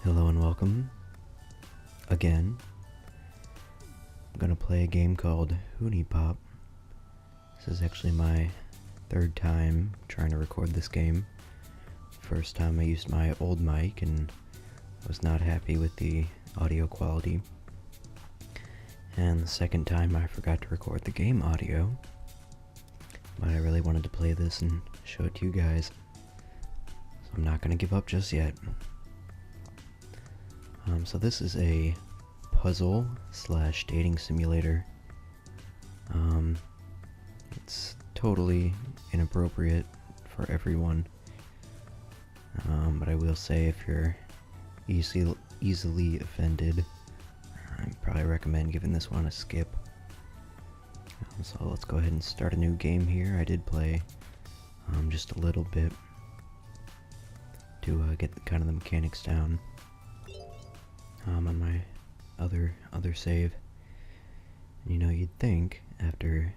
Hello and welcome. Again, I'm gonna play a game called HuniePop. This is actually my third time trying to record this game. First time I used my old mic and was not happy with the audio quality. And the second time I forgot to record the game audio. But I really wanted to play this and show it to you guys. So I'm not gonna give up just yet. So this is a puzzle / dating simulator. It's totally inappropriate for everyone. But I will say if you're easily offended, I'd probably recommend giving this one a skip. So let's go ahead and start a new game here. I did play just a little bit to get kind of the mechanics down. On my other save. And you know, you'd think after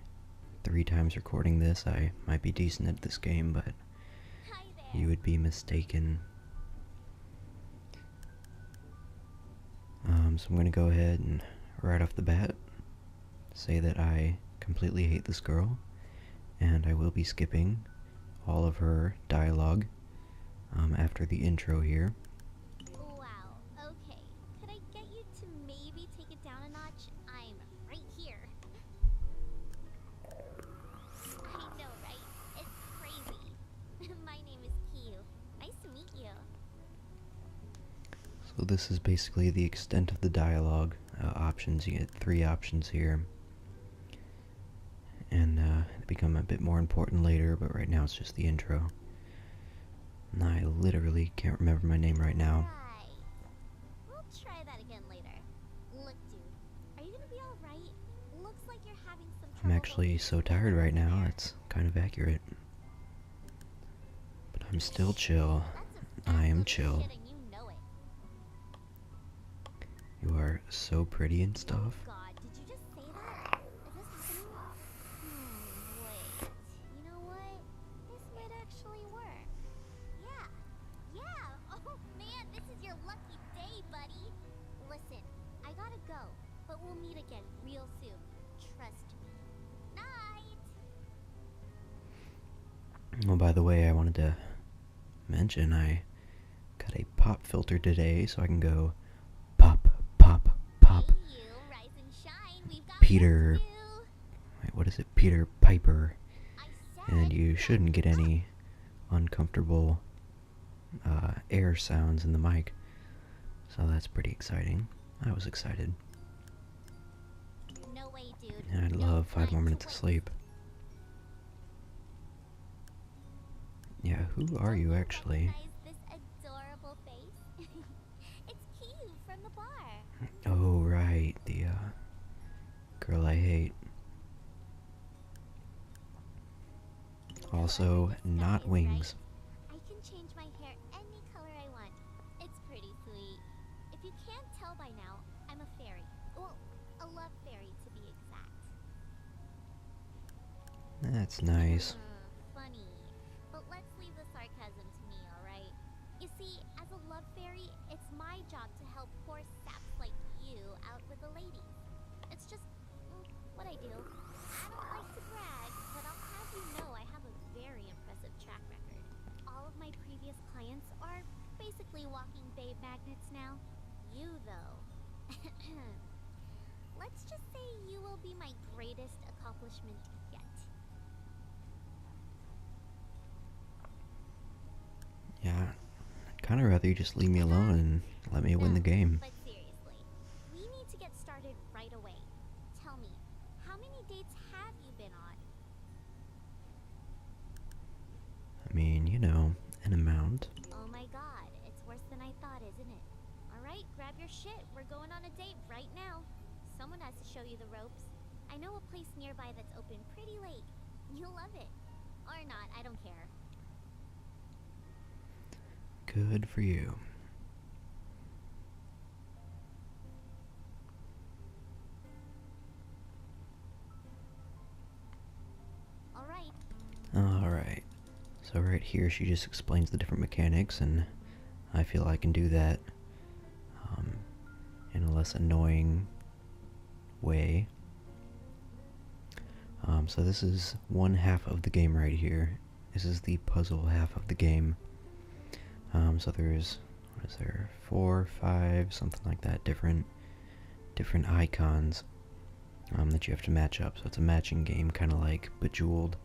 3 times recording this I might be decent at this game, but you would be mistaken. So I'm gonna go ahead and right off the bat say that I completely hate this girl, and I will be skipping all of her dialogue after the intro here. So this is basically the extent of the dialogue options. You get 3 options here, and they become a bit more important later, but right now it's just the intro. And I literally can't remember my name right now. We'll try that again later. Look, dude, are you gonna be all right? Looks like you're having some trouble. I'm actually so tired right now, it's kind of accurate. But I'm still chill. I am chill. You are so pretty and stuff. Oh God, did you just say that? Is this happening? Wait. You know what? This might actually work. Yeah. Oh man, this is your lucky day, buddy. Listen, I gotta go, but we'll meet again real soon. Trust me. Night. Oh, by the way, I wanted to mention I got a pop filter today, so I can go pop, pop, pop. Hey, you, rise and shine. We've got Peter, work to do. wait, what is it? Peter Piper. I said And you shouldn't get any uncomfortable air sounds in the mic. So that's pretty exciting. I was excited. no way, dude. And I'd No love 5 time more to minutes of waste. sleep. Yeah, who are you actually? Recognize this adorable face? It's Kiyu from the bar. Oh, right, the girl I hate. Also, not wings. I can change my hair any color I want. It's pretty sweet. If you can't tell by now, I'm a fairy. Well, a love fairy to be exact. That's nice. Funny. But let's leave the sarcasm to me, alright? You see, as a love fairy, it's my job to help poor saps like you out with the ladies. It's just what I do. I don't like to brag, but I'll have you know I have a very impressive track record. All of my previous clients are basically walking babe magnets now. You, though. Let's just say you will be my greatest accomplishment yet. Yeah, I'd kind of rather you just leave me alone and let me win the game. But seriously, we need to get started right away. Tell me, how many dates have you been on? I mean, you know, an amount. Oh my god, it's worse than I thought, isn't it? Alright, grab your shit. We're going on a date right now. Someone has to show you the ropes. I know a place nearby that's open pretty late. You'll love it. Or not, I don't care. Good for you. Alright. Alright. So right here she just explains the different mechanics, and I feel I can do that in a less annoying way. So this is one half of the game right here. This is the puzzle half of the game. So there's, what is there, 4, 5, something like that, different icons that you have to match up. So it's a matching game, kind of like Bejeweled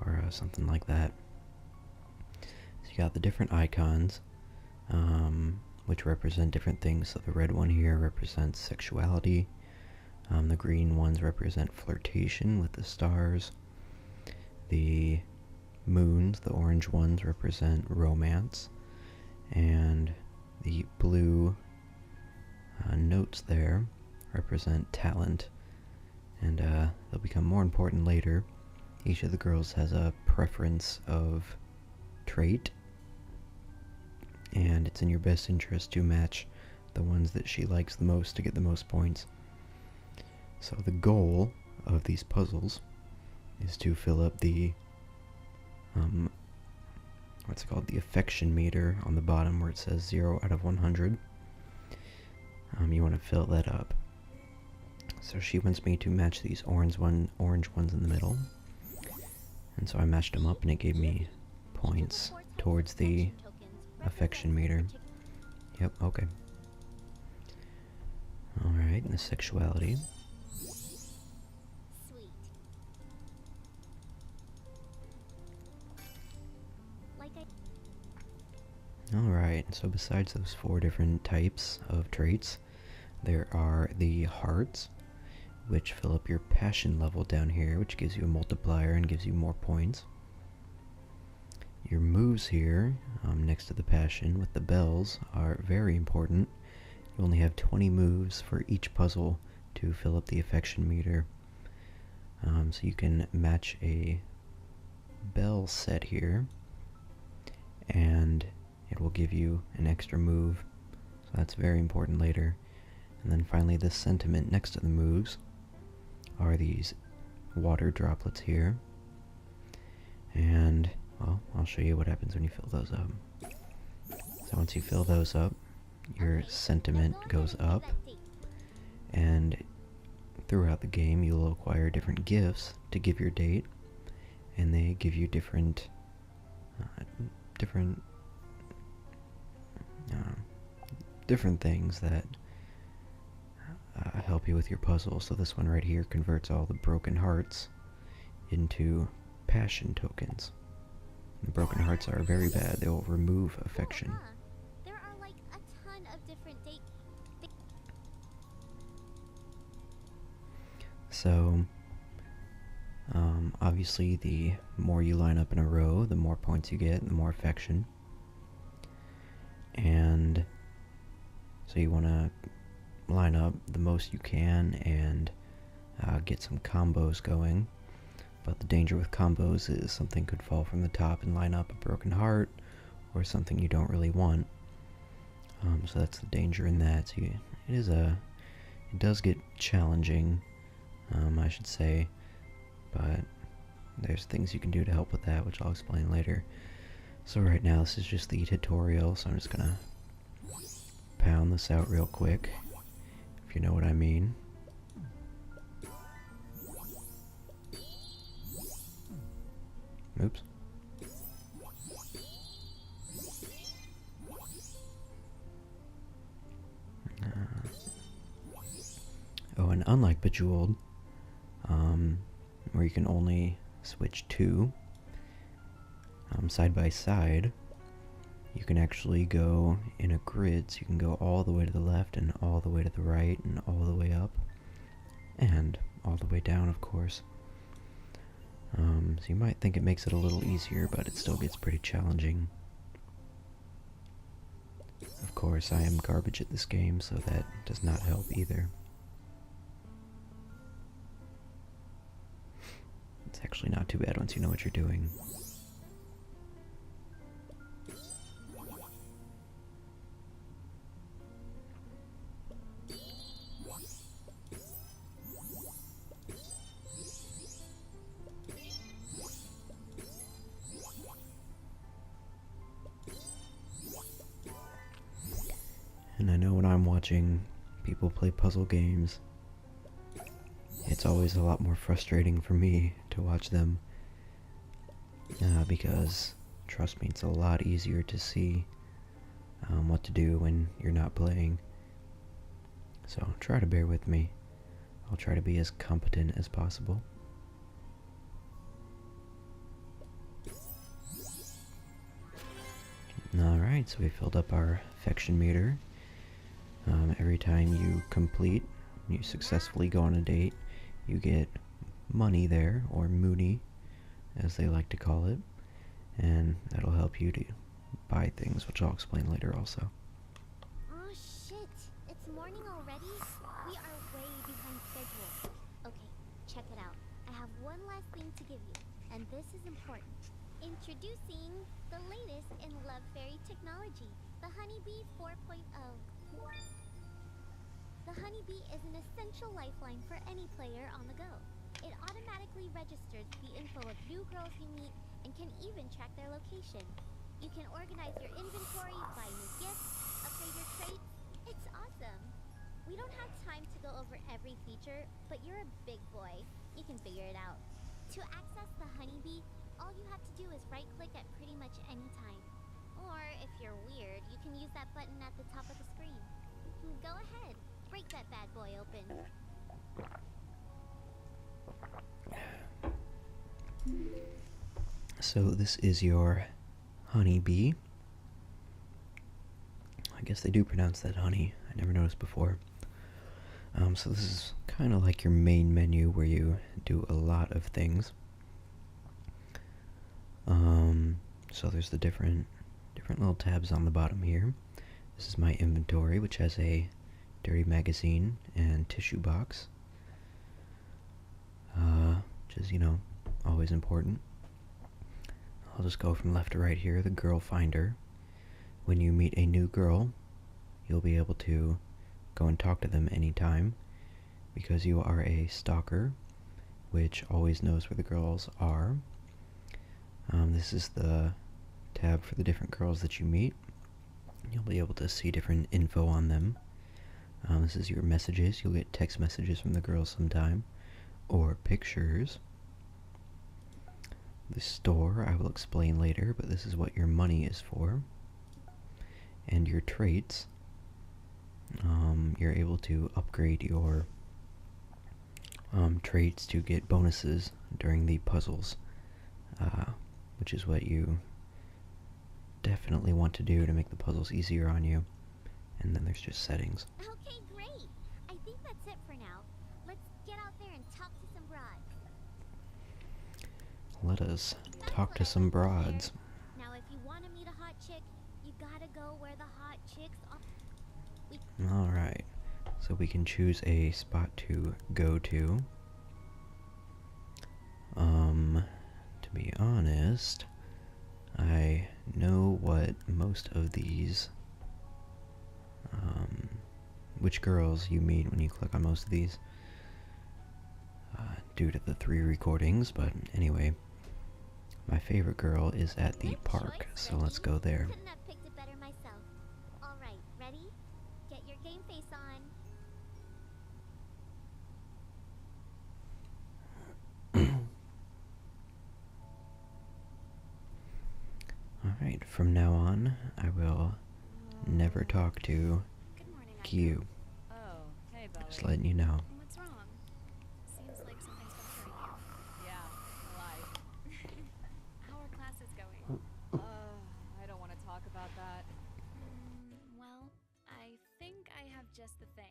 or something like that. So you got the different icons, which represent different things. So the red one here represents sexuality. The green ones represent flirtation with the stars. The moons, the orange ones, represent romance. And the blue notes there represent talent. And they'll become more important later. Each of the girls has a preference of trait, and it's in your best interest to match the ones that she likes the most to get the most points. So the goal of these puzzles is to fill up the what's it called, the affection meter on the bottom where it says 0 out of 100. You want to fill that up. So she wants me to match these orange ones in the middle, and so I matched them up and it gave me points towards the affection meter. Yep, okay. Alright, and the sexuality. Sweet. Like Alright, so besides those 4 different types of traits, there are the hearts, which fill up your passion level down here, which gives you a multiplier and gives you more points. Your moves here, next to the passion with the bells, are very important. You only have 20 moves for each puzzle to fill up the affection meter. So you can match a bell set here, and it will give you an extra move. So that's very important later. And then finally, the sentiment next to the moves are these water droplets here. And, well, I'll show you what happens when you fill those up. So once you fill those up, your sentiment goes up, and throughout the game you'll acquire different gifts to give your date, and they give you different things that help you with your puzzle. So this one right here converts all the broken hearts into passion tokens. The broken hearts are very bad. They will remove affection. there are like a ton of different So, obviously the more you line up in a row, the more points you get, the more affection. And so you want to line up the most you can and get some combos going. But the danger with combos is something could fall from the top and line up a broken heart, or something you don't really want. So that's the danger in that. So it does get challenging, I should say, but there's things you can do to help with that, which I'll explain later. So right now this is just the tutorial, so I'm just gonna pound this out real quick, if you know what I mean. Oops. Oh, and unlike Bejeweled, where you can only switch 2 side by side, you can actually go in a grid, so you can go all the way to the left and all the way to the right and all the way up and all the way down, of course. So you might think it makes it a little easier, but it still gets pretty challenging. Of course, I am garbage at this game, so that does not help either. It's actually not too bad once you know what you're doing. And I know when I'm watching people play puzzle games, it's always a lot more frustrating for me to watch them, because, trust me, it's a lot easier to see what to do when you're not playing. So try to bear with me. I'll try to be as competent as possible. Alright, so we filled up our affection meter. Every time you complete, you successfully go on a date, you get money there, or Moonie, as they like to call it, and that'll help you to buy things, which I'll explain later also. Oh shit, it's morning already? We are way behind schedule. Okay, check it out. I have one last thing to give you, and this is important. Introducing the latest in Love Fairy technology, the Honeybee 4.0. The Honeybee is an essential lifeline for any player on the go. It automatically registers the info of new girls you meet and can even track their location. You can organize your inventory, buy new gifts, upgrade your traits. It's awesome. We don't have time to go over every feature, but you're a big boy. You can figure it out. To access the Honeybee, all you have to do is right-click at pretty much any time. Or, if you're weird, you can use that button at the top of the screen. Go ahead, break that bad boy open. So this is your Honeybee. I guess they do pronounce that honey. I never noticed before. So this is kind of like your main menu where you do a lot of things. So there's the different little tabs on the bottom here. This is my inventory, which has a dirty magazine and tissue box, which is, always important. I'll just go from left to right here. The girl finder. When you meet a new girl, you'll be able to go and talk to them anytime, because you are a stalker, which always knows where the girls are. This is the tab for the different girls that you meet. You'll be able to see different info on them. This is your messages. You'll get text messages from the girls sometime, or pictures. The store I will explain later, but this is what your money is for. And your traits. You're able to upgrade your traits to get bonuses during the puzzles, which is what you definitely want to do to make the puzzles easier on you. And then there's just settings. Okay, great. I think that's it for now. Let's get out there and talk to some broads. Let us talk to some broads. Now, if you want to meet a hot chick, you gotta go where the hot chicks are. Alright, so we can choose a spot to go to. To be honest, I know what most of these, which girls you meet when you click on most of these, due to the 3 recordings, but anyway, my favorite girl is at the park, so let's go there. Couldn't have picked it better myself. All right, ready? Get your game face on. Alright, from now on, I will never talk to Good morning, Q. Oh, hey, Belly. Just letting you know. What's wrong? Seems like something's bothering you. Yeah, life. How are classes going? I don't want to talk about that. Well, I think I have just the thing.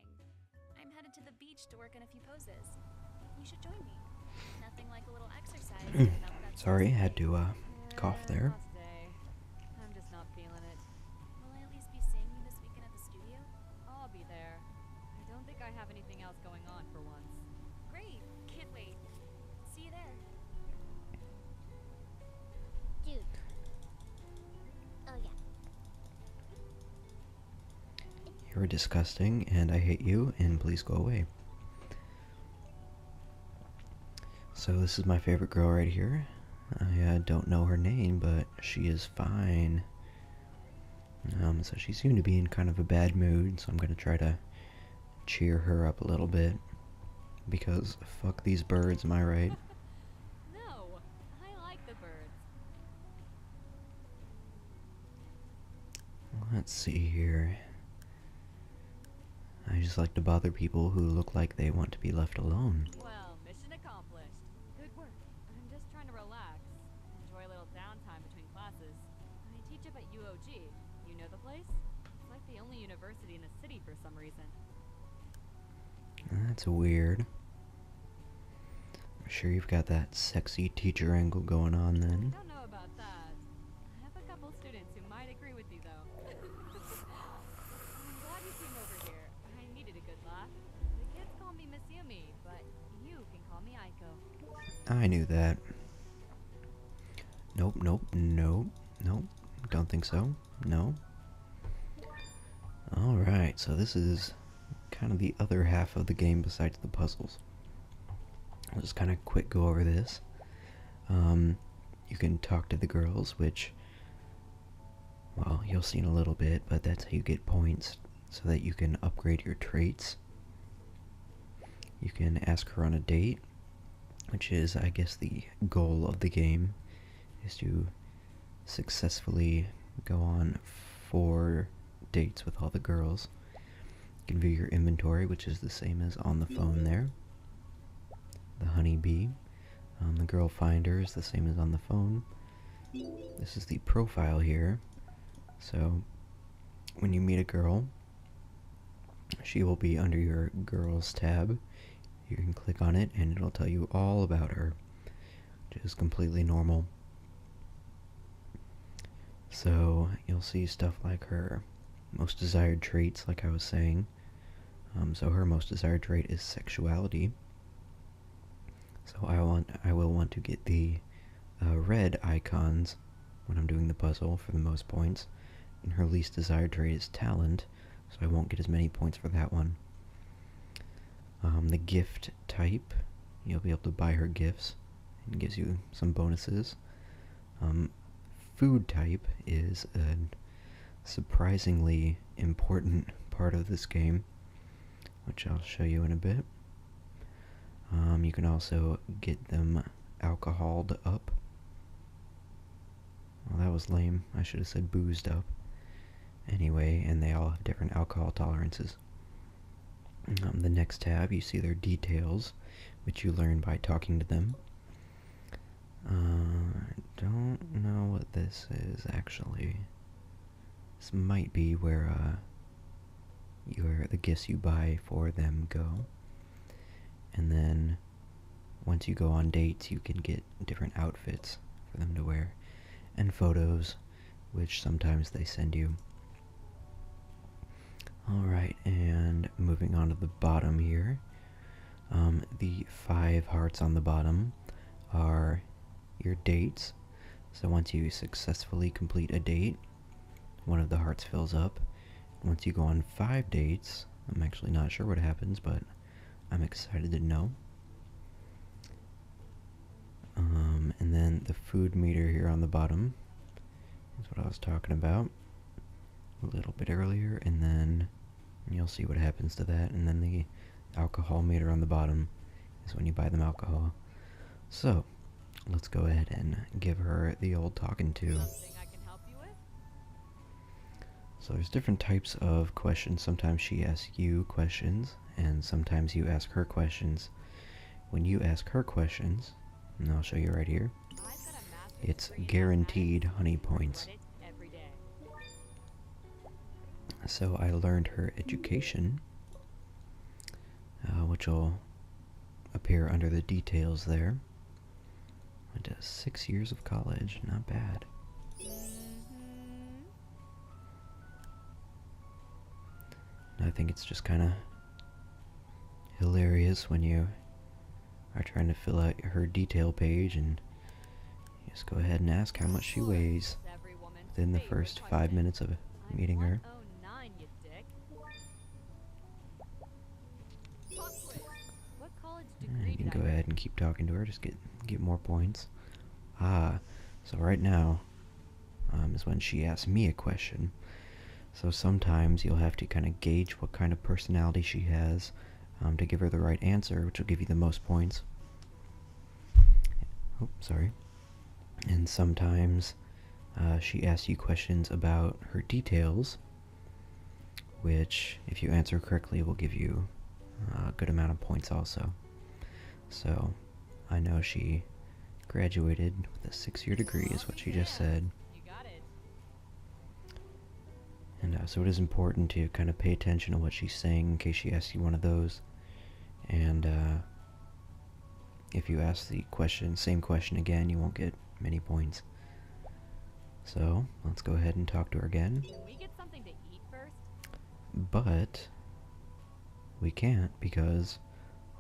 I'm headed to the beach to work on a few poses. You should join me. Nothing like a little exercise. without that Sorry, stress had to cough there. Not today. I'm just not feeling it. Will I at least be seeing you this weekend at the studio? I'll be there. I don't think I have anything else going on for once. Great. Can't wait. See you there. Dude. Oh, yeah. You're disgusting, and I hate you, and please go away. So this is my favorite girl right here. I don't know her name, but she is fine. So she seemed to be in kind of a bad mood, so I'm going to try to cheer her up a little bit. Because fuck these birds, am I right? No, I like the birds. Let's see here. I just like to bother people who look like they want to be left alone. Well, mission accomplished. Good work. I'm just trying to relax. Enjoy a little downtime between classes. I teach up at UOG. You know the place? It's like the only university in the city for some reason. That's weird. I'm sure you've got that sexy teacher angle going on I then. don't know about that. I have a couple students who might agree with you, though. I'm glad you came over here. I needed a good laugh. The kids call me Miss Yumi, but you can call me Aiko. I knew that. Nope, nope, nope, nope. Don't think so. No. Alright, so this is kind of the other half of the game besides the puzzles. I'll just kind of quick go over this. You can talk to the girls, which, well, you'll see in a little bit, but that's how you get points so that you can upgrade your traits. You can ask her on a date, which is, I guess, the goal of the game, is to successfully go on 4 dates with all the girls. You can view your inventory, which is the same as on the phone there. The honeybee. The girl finder is the same as on the phone. This is the profile here. So, when you meet a girl, she will be under your girls tab. You can click on it and it'll tell you all about her, which is completely normal. So, you'll see stuff like her most desired traits, like I was saying. So her most desired trait is sexuality. So I will want to get the red icons when I'm doing the puzzle for the most points. And her least desired trait is talent, so I won't get as many points for that one. The gift type, you'll be able to buy her gifts, and it gives you some bonuses. Food type is a surprisingly important part of this game, which I'll show you in a bit. You can also get them alcoholed up. Well, that was lame. I should have said boozed up. Anyway, and they all have different alcohol tolerances. The next tab, you see their details, which you learn by talking to them. I don't know what this is, actually. This might be where the gifts you buy for them go. And then once you go on dates, you can get different outfits for them to wear, and photos, which sometimes they send you. Alright, and moving on to the bottom here. The 5 hearts on the bottom are your dates. So once you successfully complete a date, one of the hearts fills up. Once you go on 5 dates, I'm actually not sure what happens, but I'm excited to know. And then the food meter here on the bottom is what I was talking about a little bit earlier, and then you'll see what happens to that. And then the alcohol meter on the bottom is when you buy them alcohol. So let's go ahead and give her the old talking to. Something I can help you with? So there's different types of questions. Sometimes she asks you questions, and sometimes you ask her questions. When you ask her questions, and I'll show you right here, I've got a master's it's degree in guaranteed mathematics. honey points. Credit every day. So I learned her education, which will appear under the details there. Went to 6 years of college, not bad. And I think it's just kind of hilarious when you are trying to fill out her detail page and you just go ahead and ask how much she weighs Every woman's within the favorite first 5 question. minutes of I'm meeting her. 109, you dick. Pop quiz. What college And degree you can did go I ahead and keep talking to her, just get more points. So right now is when she asks me a question. So sometimes you'll have to kind of gauge what kind of personality she has to give her the right answer, which will give you the most points. Oh, sorry. And sometimes she asks you questions about her details, which, if you answer correctly, will give you a good amount of points also. So, I know she graduated with a 6-year degree, is what she just said. You got it. And so it is important to kind of pay attention to what she's saying in case she asks you one of those. And if you ask the same question again, you won't get many points. So, let's go ahead and talk to her again. Can we get something to eat first? But we can't, because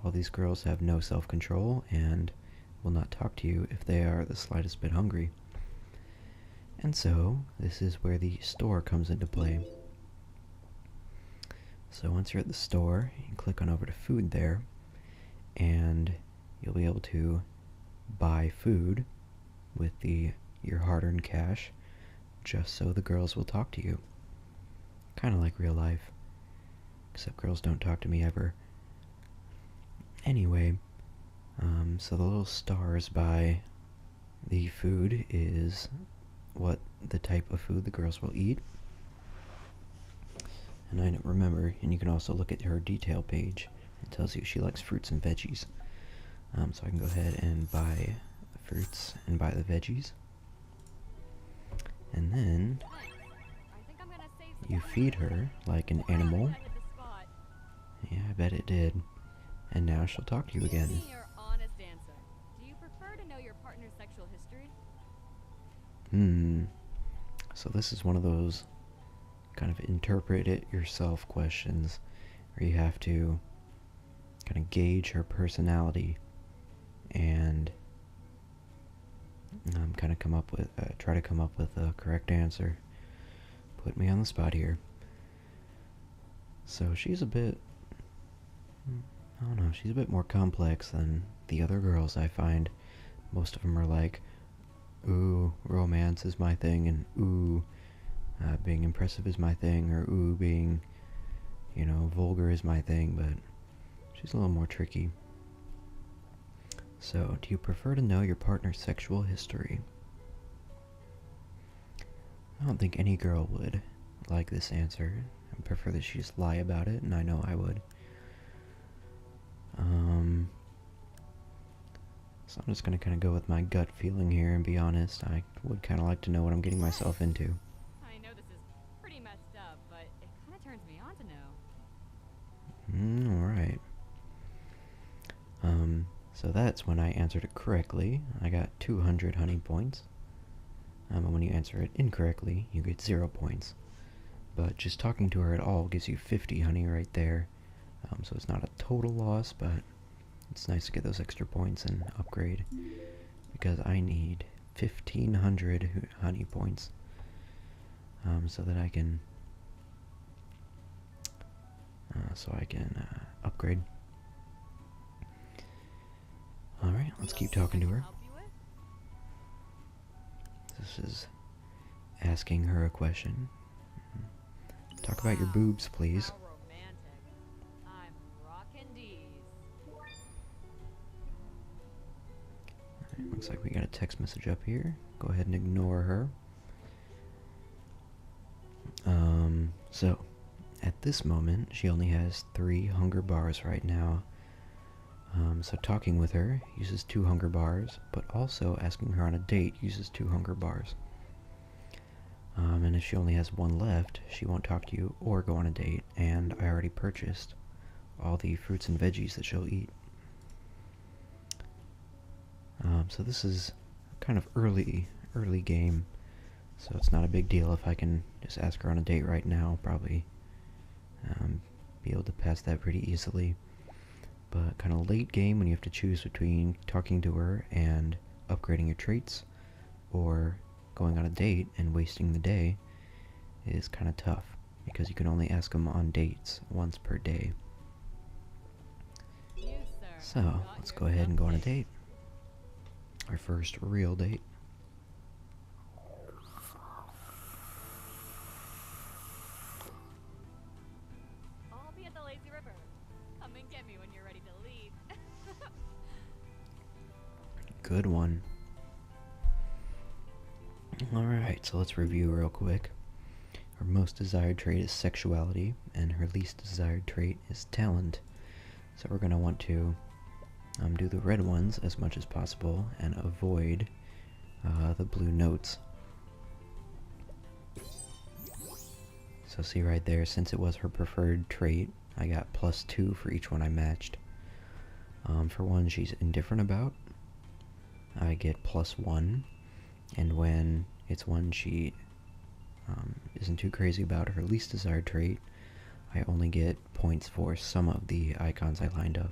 all these girls have no self-control and will not talk to you if they are the slightest bit hungry. And so, this is where the store comes into play. So once you're at the store, you click on over to food there, and you'll be able to buy food with your hard-earned cash, just so the girls will talk to you. Kind of like real life, except girls don't talk to me ever. Anyway, so the little stars by the food is what the type of food the girls will eat. And I don't remember, and you can also look at her detail page. It tells you she likes fruits and veggies. So I can go ahead and buy the fruits and buy the veggies. And then you feed her like an animal. Yeah, I bet it did. And now she'll talk to you again. Give me your honest answer. Do you prefer to know your partner's sexual history? So this is one of those kind of interpret it yourself questions where you have to kind of gauge her personality and kind of try to come up with a correct answer. Put me on the spot here. So she's a bit, I don't know, she's a bit more complex than the other girls I find. Most of them are like, ooh, romance is my thing, and ooh, being impressive is my thing, or ooh, being, vulgar is my thing, but she's a little more tricky. So, do you prefer to know your partner's sexual history? I don't think any girl would like this answer. I prefer that she just lie about it, and I know I would. So I'm just going to kind of go with my gut feeling here and be honest. I would kind of like to know what I'm getting myself into. I know this is pretty messed up, but it kind of turns me on to know. Alright. So that's when I answered it correctly. I got 200 honey points. And when you answer it incorrectly, you get 0 points. But just talking to her at all gives you 50 honey right there. So it's not a total loss, but it's nice to get those extra points and upgrade, because I need 1,500 honey points so that I can upgrade. Alright, let's keep talking to her. This is asking her a question. Talk about your boobs, please. How romantic. I'm rockin' these. Alright, looks like we got a text message up here. Go ahead and ignore her. So, at this moment, she only has 3 hunger bars right now. So talking with her uses 2 hunger bars, but also asking her on a date uses 2 hunger bars. And if she only has 1 left, she won't talk to you or go on a date, and I already purchased all the fruits and veggies that she'll eat. So this is kind of early game, so it's not a big deal if I can just ask her on a date right now. I'll probably be able to pass that pretty easily. But kind of late game, when you have to choose between talking to her and upgrading your traits, or going on a date and wasting the day, is kind of tough, because you can only ask them on dates once per day. So, let's go ahead and go on a date. Our first real date. Come and get me when you're ready to leave. Good one. Alright, so let's review real quick. Her most desired trait is sexuality, and her least desired trait is talent. So we're going to want to do the red ones as much as possible and avoid the blue notes. So see right there, since it was her preferred trait, I got +2 for each one I matched. For one she's indifferent about, I get +1. And when it's one she isn't too crazy about, her least desired trait, I only get points for some of the icons I lined up.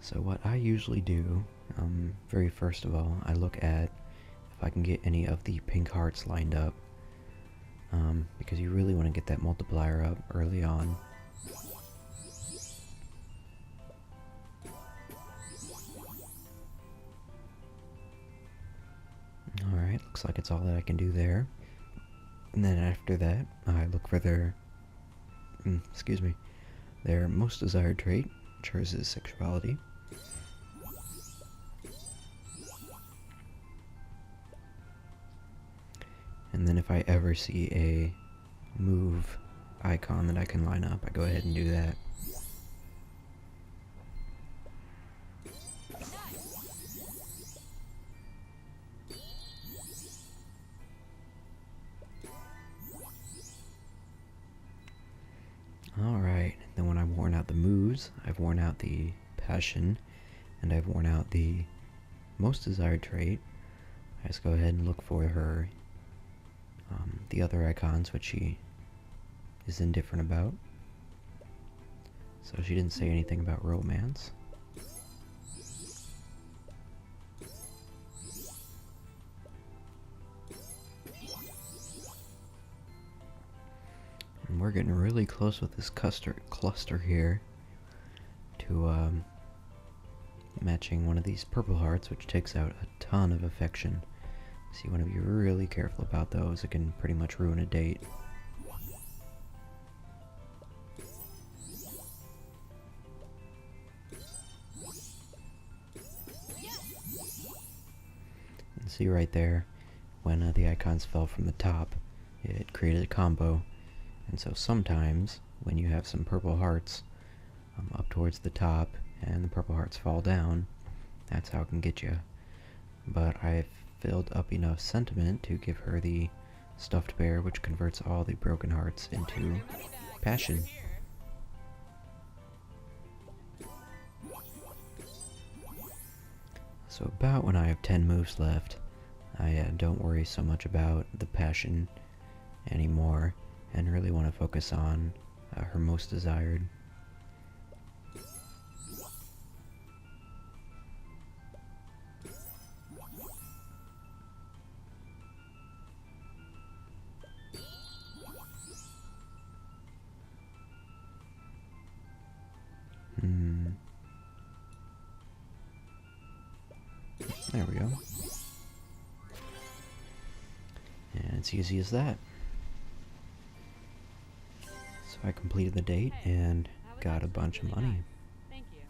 So what I usually do, very first of all, I look at if I can get any of the pink hearts lined up, because you really want to get that multiplier up early on. Alright, looks like it's all that I can do there. And then after that, I look for their, their most desired trait, which hers is sexuality. And then if I ever see a move icon that I can line up, I go ahead and do that. Alright, then when I've worn out the moves, I've worn out the passion, and I've worn out the most desired trait, I just go ahead and look for her, the other icons, which she is indifferent about. So she didn't say anything about romance. And we're getting really close with this cluster here to matching one of these purple hearts, which takes out a ton of affection. So you want to be really careful about those. It can pretty much ruin a date. And see right there, when the icons fell from the top, it created a combo. And so sometimes, when you have some purple hearts up towards the top, and the purple hearts fall down, that's how it can get you. But I've filled up enough sentiment to give her the stuffed bear, which converts all the broken hearts into passion. So about when I have 10 moves left, I don't worry so much about the passion anymore, and really want to focus on her most desired. There we go. And it's easy as that. So I completed the date and got a bunch of money. Thank you.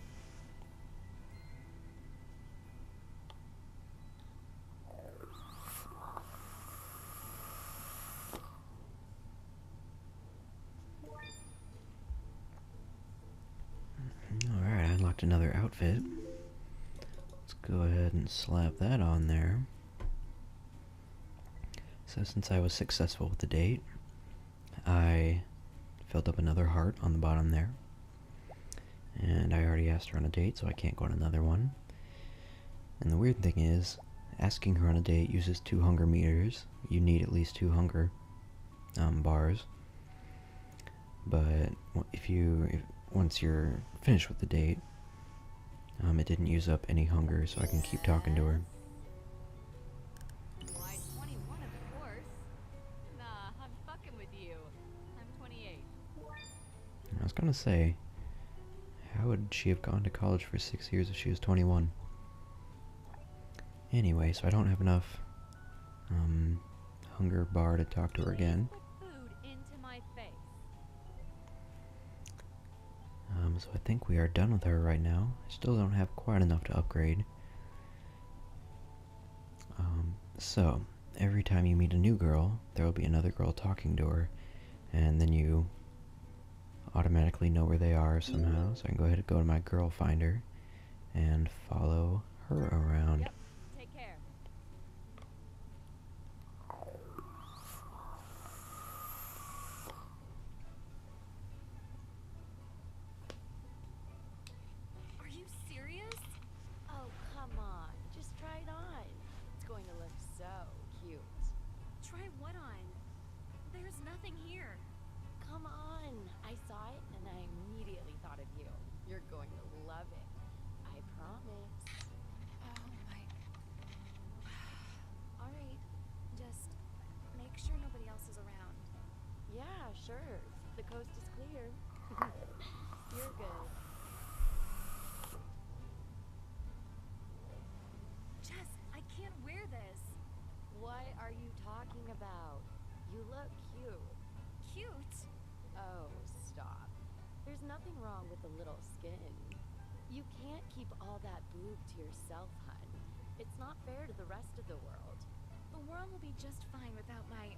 Alright, I unlocked another outfit. Let's go ahead and slap that on there. So since I was successful with the date, I filled up another heart on the bottom there. And I already asked her on a date, so I can't go on another one. And the weird thing is, asking her on a date uses 2 hunger meters. You need at least 2 hunger bars. But once you're finished with the date, it didn't use up any hunger, so I can keep talking to her. Why 21, of course. Nah, I'm fucking with you. I'm 28. I was gonna say, how would she have gone to college for 6 years if she was 21? Anyway, so I don't have enough hunger bar to talk to her again. Put food into my face. So I think we are done with her right now. I still don't have quite enough to upgrade. So, every time you meet a new girl, there will be another girl talking to her, and then you automatically know where they are somehow. So I can go ahead and go to my girl finder and follow her around. Yep. Take care. Are you serious? Oh, come on. Just try it on. It's going to look so cute. Try what on? There's nothing here. Come on. I saw it and I immediately thought of you. You're going to love it. I promise. Oh my. All right. Just make sure nobody else is around. Yeah, sure. The coast is clear. You're good. Jess, I can't wear this. What are you talking about? You look cute. Cute? Oh, stop. There's nothing wrong with a little skin. You can't keep all that boob to yourself, hun. It's not fair to the rest of the world. The world will be just fine without my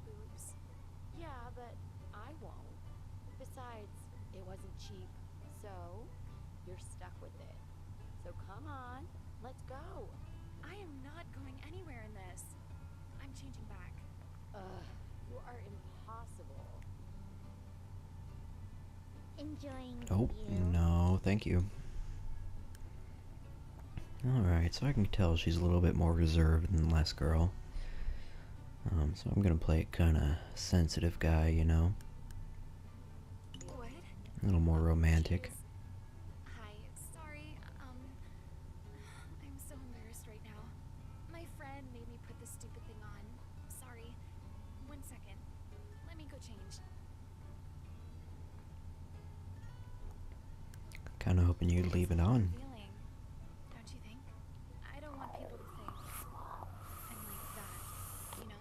boobs. Yeah, but I won't. Besides, it wasn't cheap, so you're stuck with it. So come on, let's go. I am not going anywhere in this. I'm changing back. Ugh, you are impossible. Enjoying the Oh, view. no, thank you. Alright, so I can tell she's a little bit more reserved than the last girl. So I'm gonna play a kinda sensitive guy, you know? What? A little more romantic. Hi, sorry. I'm so embarrassed right now. My friend made me put this stupid thing on. Sorry. 1 second. Let me go change. Kinda hoping you'd leave it on. Feeling, don't you think? I don't want people to think I'm like that, you know?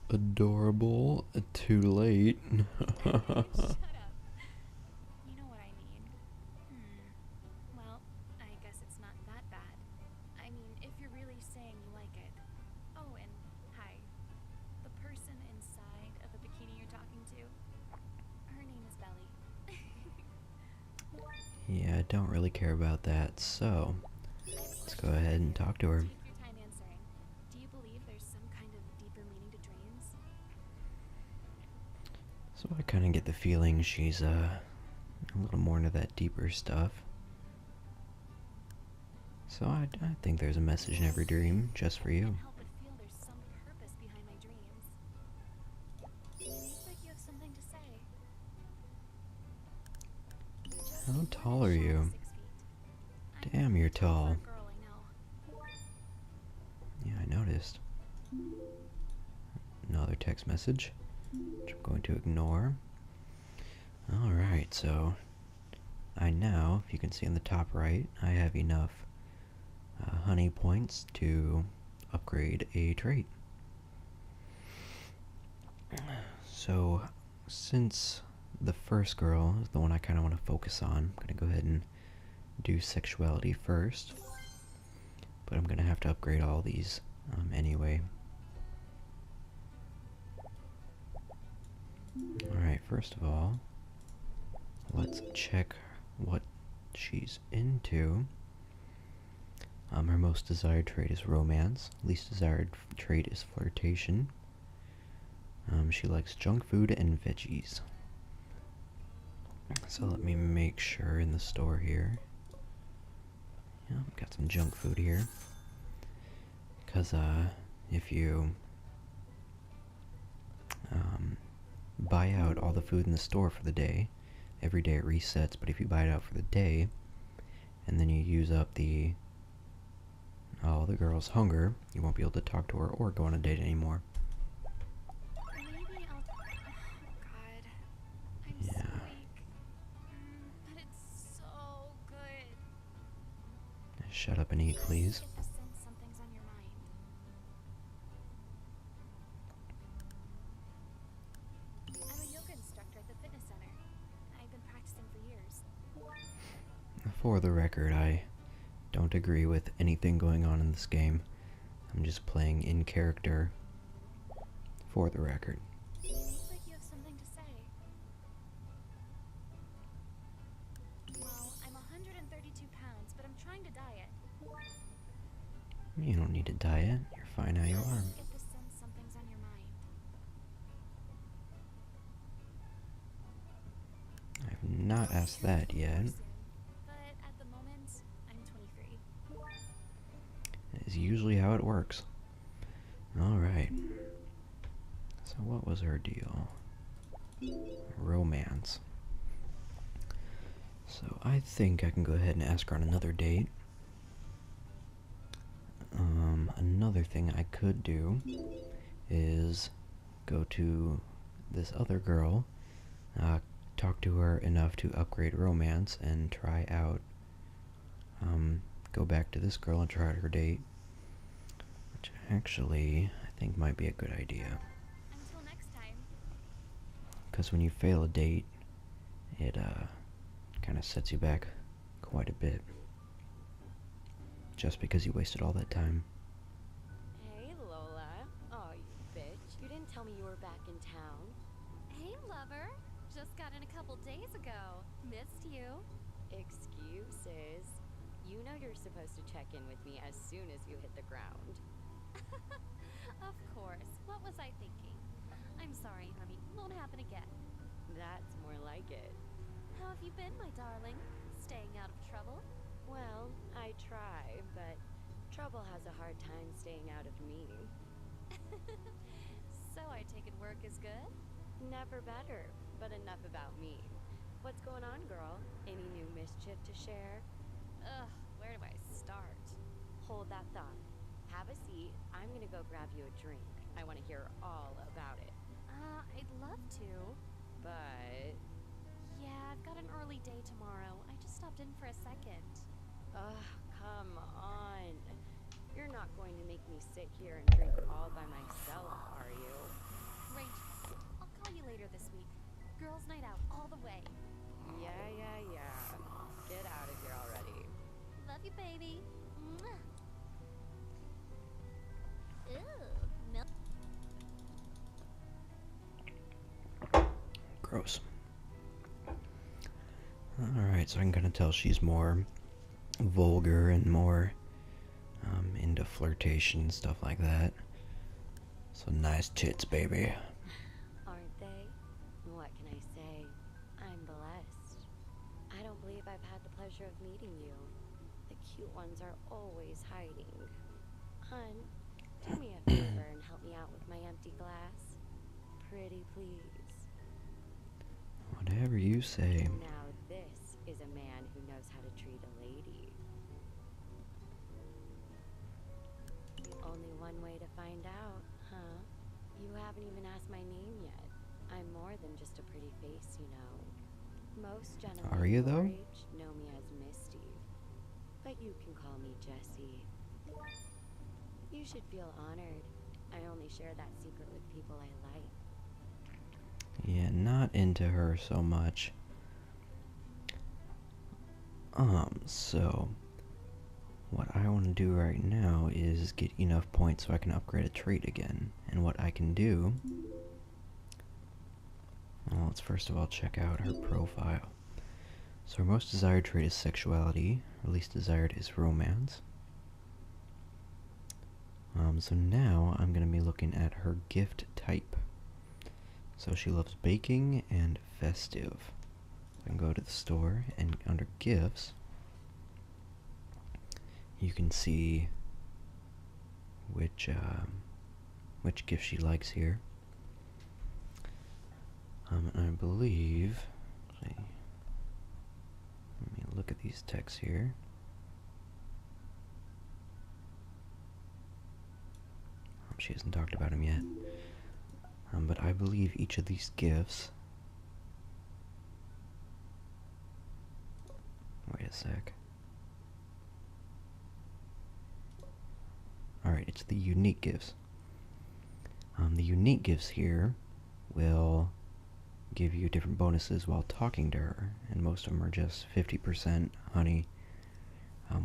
Adorable, too late. Shut up. You know what I mean. Well, I guess it's not that bad. I mean, if you're really saying you like it. Oh, and hi. The person inside of the bikini you're talking to, her name is Belly. Yeah, I don't really care about that, so let's go ahead and talk to her. Take your time answering. Do you believe there's some kind of deeper meaning to dreams? So I kinda get the feeling she's a little more into that deeper stuff. So I think there's a message in every dream just for I you. can't help but feel there's some purpose behind my dreams. You look like you have something to say. How tall are you? 6 feet. Damn, you're tall. For a girl, I know. Yeah, I noticed. Another text message, which I'm going to ignore. Alright, so I now, if you can see on the top right, I have enough honey points to upgrade a trait. So, since the first girl is the one I kind of want to focus on, I'm going to go ahead and do sexuality first. But I'm going to have to upgrade all these anyway. Alright, first of all, let's check what she's into. Her most desired trait is romance. Least desired trait is flirtation. She likes junk food and veggies. So let me make sure in the store here. Yeah, got some junk food here. Because if you buy out all the food in the store for the day, every day it resets, but if you buy it out for the day, and then you use up all the girl's hunger, you won't be able to talk to her or go on a date anymore. Maybe I'll. Oh God, I'm so Yeah. weak. But it's so good. Shut up and eat, please. Get the sense something's on your mind. I'm a yoga for the record, I don't agree with anything going on in this game. I'm just playing in character. For the record. Seems like you have something to say. Well, I'm 132 pounds, but I'm trying to diet. You don't need to diet. You're fine how you are. Get the sense something's on your mind. I've not asked that yet. Soon, but at the moment, I'm 23. That is usually how it works. Alright. So what was her deal? Romance. So I think I can go ahead and ask her on another date. Another thing I could do is go to this other girl, talk to her enough to upgrade romance, and try out, go back to this girl and try out her date. Which actually, I think might be a good idea. Until next time. Because when you fail a date, it, kind of sets you back quite a bit. Just because you wasted all that time. Hey, Lola. Oh, you bitch. You didn't tell me you were back in town. Hey, lover. Just got in a couple days ago. Missed you. Excuses. You know you're supposed to check in with me as soon as you hit the ground. Of course. What was I thinking? I'm sorry, honey. Won't happen again. That's more like it. How have you been, my darling? Staying out of trouble? Well, I try, but trouble has a hard time staying out of me. So I take it work is good? Never better, but enough about me. What's going on, girl? Any new mischief to share? Ugh, where do I start? Hold that thought. Have a seat. I'm gonna go grab you a drink. I want to hear all about it. I'd love to. But... Yeah, I've got an early day tomorrow. I just stopped in for a second. Ugh, come on. You're not going to make me sit here and drink all by myself, are you? Great. I'll call you later this week. Girls' night out all the way. Yeah. Get out of here already. Love you, baby. Mwah. Ooh, milk. Gross. Alright, so I can kind of tell she's more vulgar and more into flirtation and stuff like that. So nice tits, baby. Aren't they? What can I say? I'm blessed. I don't believe I've had the pleasure of meeting you. The cute ones are always hiding. Hun, do me a favor and help me out with my empty glass. Pretty please. Whatever you say. Now this is a man who knows how to treat a lady. Only one way to find out, huh? You haven't even asked my name yet. I'm more than just a pretty face, you know. Most gentlemen Are you, your though? age know me as Misty. But you can call me Jessie. You should feel honored. I only share that secret with people I like. Yeah, not into her so much. So what I want to do right now is get enough points so I can upgrade a trait again. And what I can do, well, let's first of all check out her profile. So her most desired trait is sexuality, her least desired is romance. So now I'm going to be looking at her gift type. So she loves baking and festive. I can go to the store and under gifts, you can see which gift she likes here. And I believe, let me look at these texts here. She hasn't talked about them yet. But I believe each of these gifts... Wait a sec. Alright, it's the unique gifts. The unique gifts here will give you different bonuses while talking to her, and most of them are just 50% honey,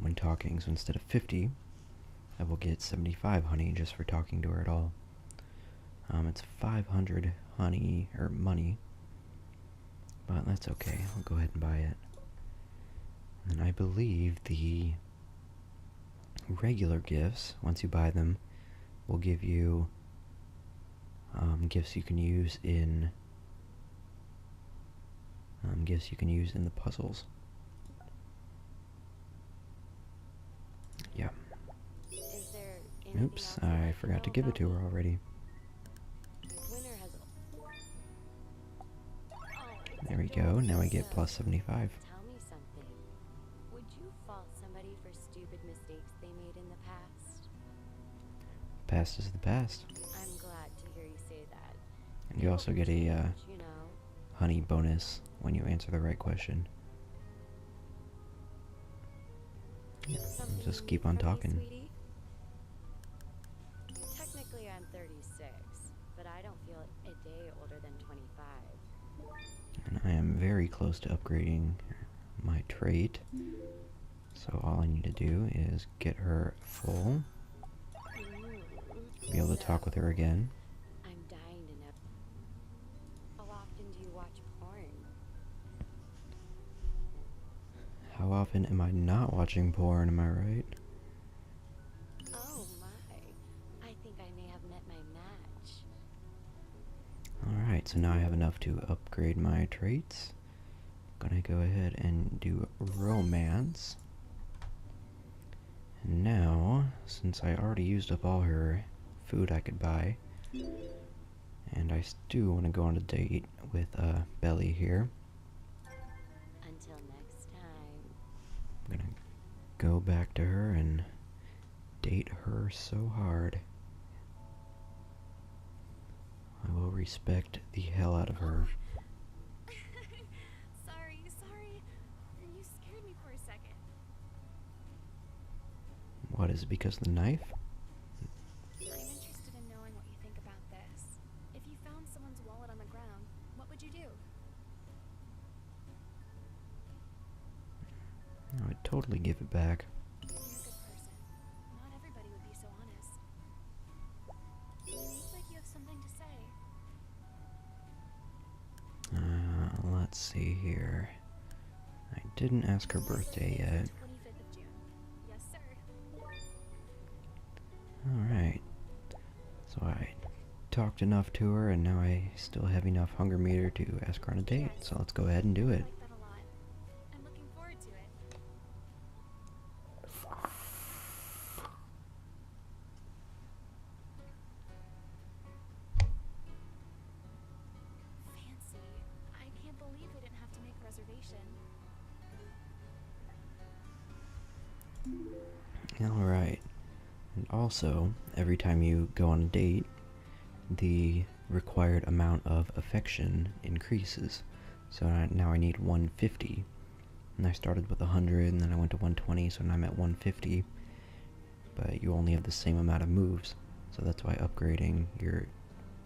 when talking. So instead of 50, I will get 75 honey just for talking to her at all. It's 500 honey, or money, but that's okay. I'll go ahead and buy it. And I believe the regular gifts, once you buy them, will give you gifts you can use in the puzzles. Yeah. Is there anything Oops, else you'd I like to forgot to know give it about to her me? already. Winter has. There we go. Now we get plus 75. Tell me something. Would you fault somebody for stupid mistakes they made in the past? Past is the past. I'm glad to hear you say that. And you also get a You know. honey bonus when you answer the right question. Something Just you keep need on from me, talking. sweetie? Technically, I'm 36, but I don't feel a day older than 25. And I am very close to upgrading my trait. So all I need to do is get her full. Be able to talk with her again. I'm dying to know. How often do you watch porn? How often am I not watching porn, am I right? Oh my. I think I may have met my match. Alright, so now I have enough to upgrade my traits. Gonna go ahead and do romance. And now, since I already used up all her food I could buy, and I do want to go on a date with Belly here, Until next time. I'm gonna go back to her and date her so hard. I will respect the hell out of her. Sorry. You scared me for a second. What, is it because of the knife? I'm interested in knowing what you think about this. If you found someone's wallet on the ground, what would you do? I would totally give it back. You're a good person. Not everybody would be so honest. You look like you have something to say. Let's see here. I didn't ask her birthday yet. 25th of June. Yes, sir. Alright. So I talked enough to her, and now I still have enough hunger meter to ask her on a date. So let's go ahead and do I it. like that a lot. I'm looking forward to it. Fancy. I can't believe we didn't have to make a reservation. Alright. And also, every time you go on a date, the required amount of affection increases. So now I need 150. And I started with 100, and then I went to 120, so now I'm at 150. But you only have the same amount of moves. So that's why upgrading your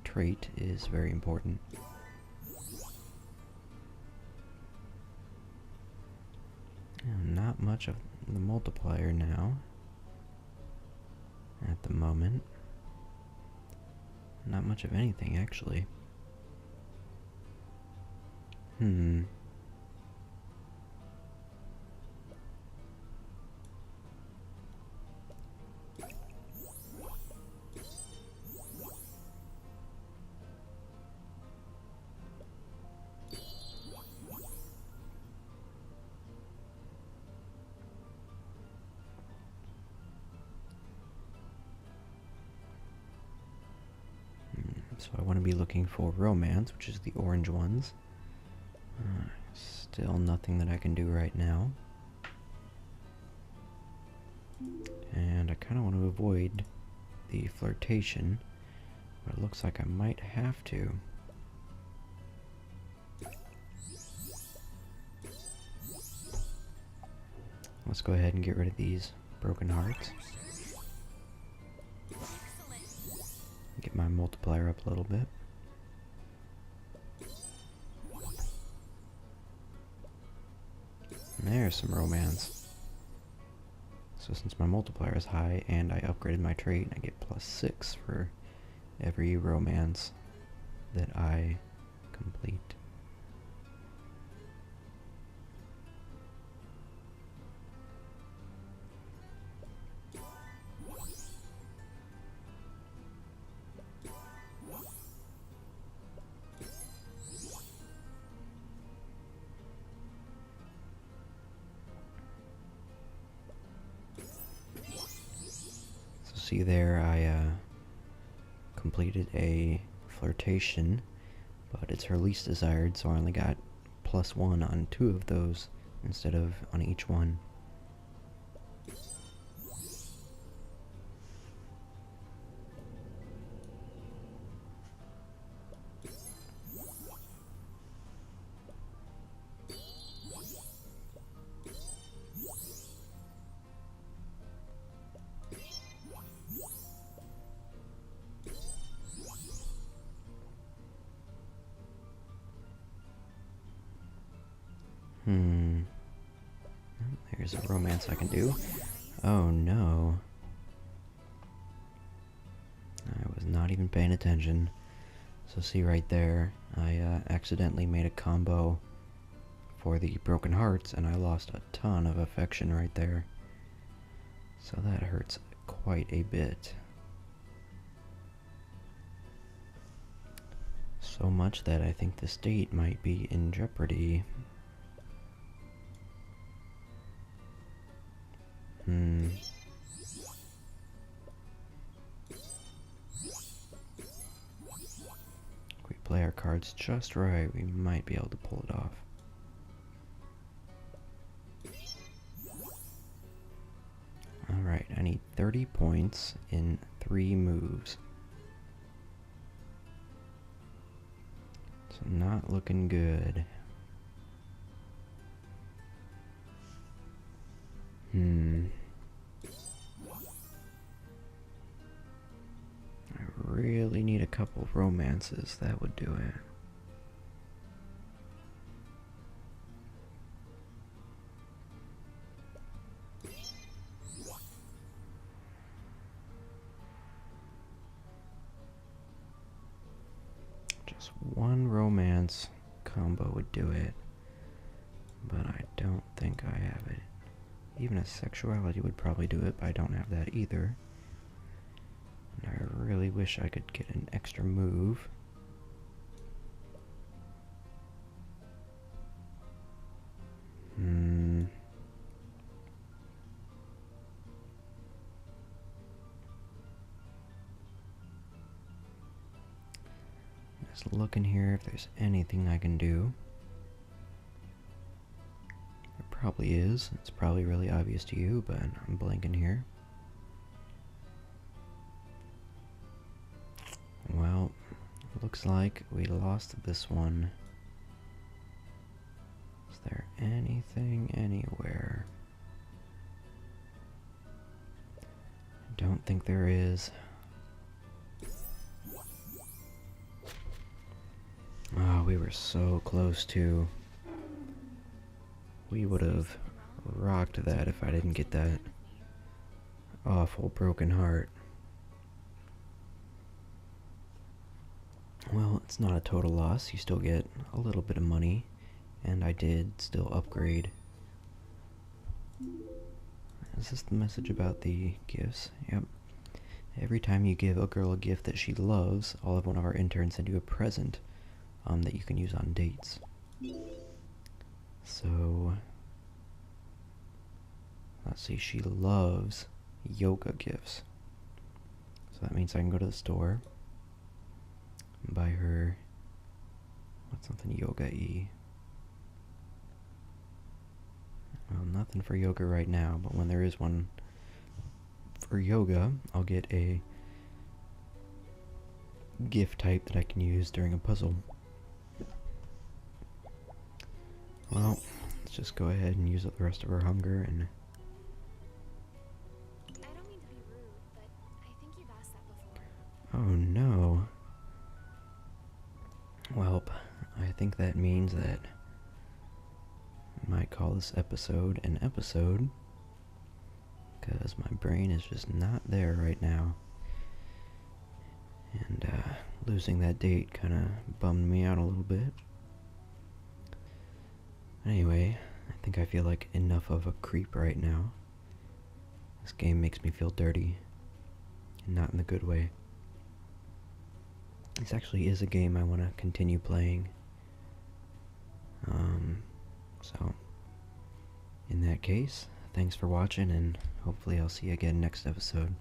trait is very important. And not much of the multiplier now. At the moment. Not much of anything, actually. So I want to be looking for romance, which is the orange ones. Still nothing that I can do right now. And I kind of want to avoid the flirtation, but it looks like I might have to. Let's go ahead and get rid of these broken hearts. Get my multiplier up a little bit. And there's some romance. So since my multiplier is high and I upgraded my trait, I get +6 for every romance that I complete. See there, I completed a flirtation, but it's her least desired, so I only got +1 on 2 of those instead of on each one. There's a romance I can do. Oh no. I was not even paying attention. So see right there, I accidentally made a combo for the broken hearts and I lost a ton of affection right there. So that hurts quite a bit. So much that I think the state might be in jeopardy. If we play our cards just right, we might be able to pull it off. Alright, I need 30 points in 3 moves. So not looking good. I really need a couple romances, that would do it. Just one romance combo would do it, but I don't think I have it. Even a sexuality would probably do it, but I don't have that either. And I really wish I could get an extra move. Just looking here if there's anything I can do. There probably is. It's probably really obvious to you, but I'm blanking here. Well, looks like we lost this one. Is there anything anywhere? I don't think there is. Oh, we were so close to. We would have rocked that if I didn't get that awful broken heart. Well, it's not a total loss. You still get a little bit of money, and I did still upgrade. Is this the message about the gifts? Yep. Every time you give a girl a gift that she loves, I'll have one of our interns send you a present that you can use on dates. So, let's see, she loves yoga gifts. So that means I can go to the store and buy her, what's something yoga-y? Well, nothing for yoga right now, but when there is one for yoga, I'll get a gift type that I can use during a puzzle. Well, let's just go ahead and use up the rest of our hunger and... I don't mean to be rude, but I think you've asked that before. Oh no. Well, I think that means that I might call this episode an episode, because my brain is just not there right now. And losing that date kind of bummed me out a little bit. Anyway, I think I feel like enough of a creep right now. This game makes me feel dirty, and not in the good way. This actually is a game I want to continue playing. So, in that case, thanks for watching, and hopefully I'll see you again next episode.